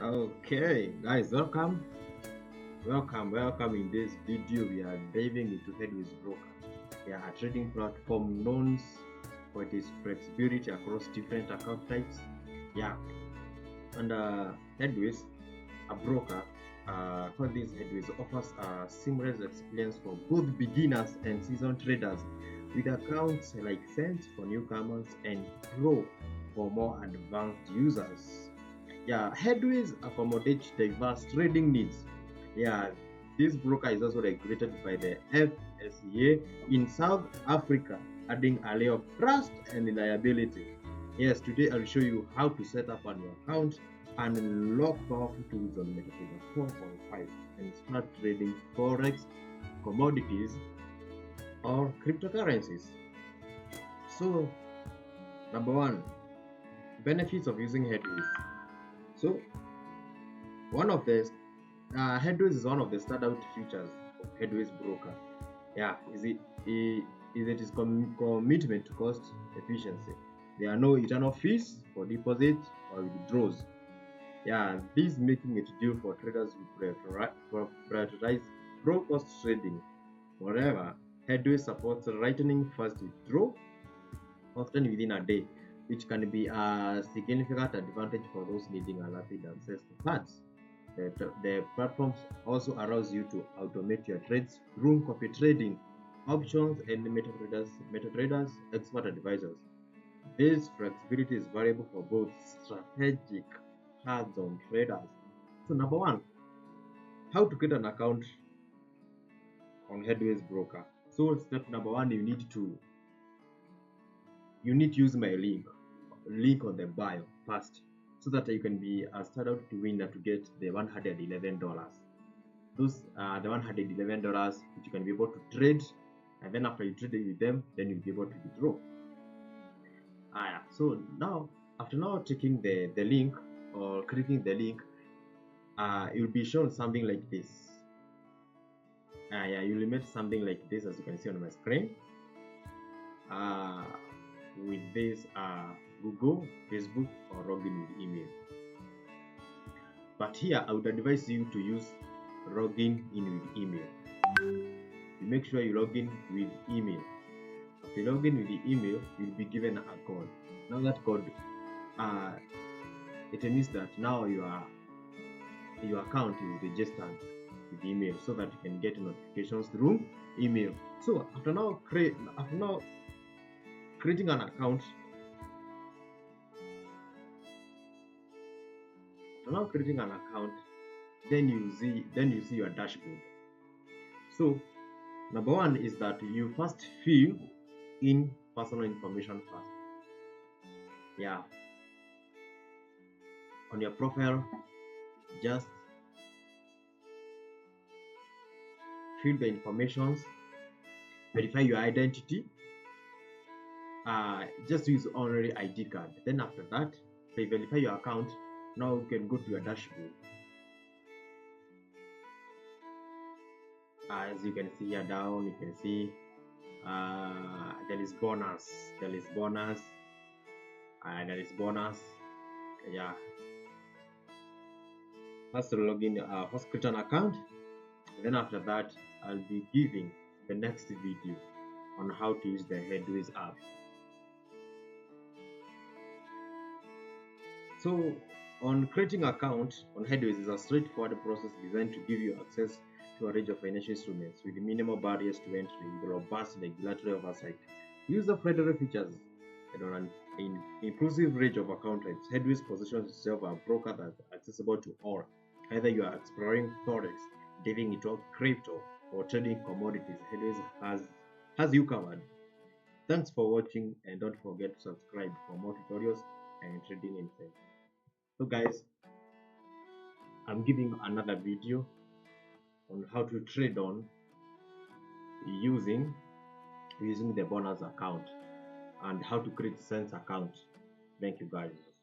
Okay, guys, welcome. In this video, we are diving into Headways Broker. They are a trading platform known for its flexibility across different account types. Yeah, and Headways, a broker, called this Headways, offers a seamless experience for both beginners and seasoned traders, with accounts like Sense for newcomers and Pro for more advanced users. Yeah, Headways accommodates diverse trading needs. Yeah, this broker is also regulated by the FSA in South Africa, adding a layer of trust and reliability. Yes, today I'll show you how to set up an account and unlock powerful tools on MT4 and MT5 and start trading forex, commodities, or cryptocurrencies. So, number one, benefits of using Headways. So, one of the Headways is one of the standout features of Headways Broker. Yeah, is its commitment to cost efficiency. There are no eternal fees for deposit or withdrawals. Yeah, this making it due for traders who prioritize pro-cost trading. Moreover, Headways supports lightning fast withdrawal, often within a day, which can be a significant advantage for those needing a rapid access to funds. The platform also allows you to automate your trades through copy trading, options, and MetaTraders expert advisors. This flexibility is valuable for both strategic hands-on traders. So number one, how to create an account on Headways Broker. So step number one, you need to use my link on the bio first, so that you can be a standout winner to get the $111. Those are the $111 which you can be able to trade, and then after you trade with them, then you'll be able to withdraw. So now, after taking the link or clicking the link, you'll be shown something like this. You'll meet something like this, as you can see on my screen. With this Google, Facebook, or login with email. But here I would advise you to use login in with email. You make sure you log in with email. After you log in with the email, you'll be given a code. Now that code, it means that now your account is registered with email, so that you can get notifications through email. So after now creating an account, then you see your dashboard. So number one is that you first fill in personal information first. Yeah, on your profile, just fill the informations, verify your identity. Just use only ID card. Then after that, you verify your account. Now you can go to your dashboard. As you can see here down, you can see there is bonus. Yeah, first log in, first create an account. Then after that, I'll be giving the next video on how to use the Headways app. So on creating an account on Headways is a straightforward process designed to give you access to a range of financial instruments with minimal barriers to entry, with robust regulatory oversight, user-friendly features, and on an inclusive range of account types. Headways positions itself as a broker that's accessible to all, either you are exploring forex, diving into crypto, or trading commodities. Headways has you covered. Thanks for watching, and don't forget to subscribe for more tutorials and trading insights. So guys, I'm giving another video on how to trade on using the bonus account and how to create Sense account. Thank you guys.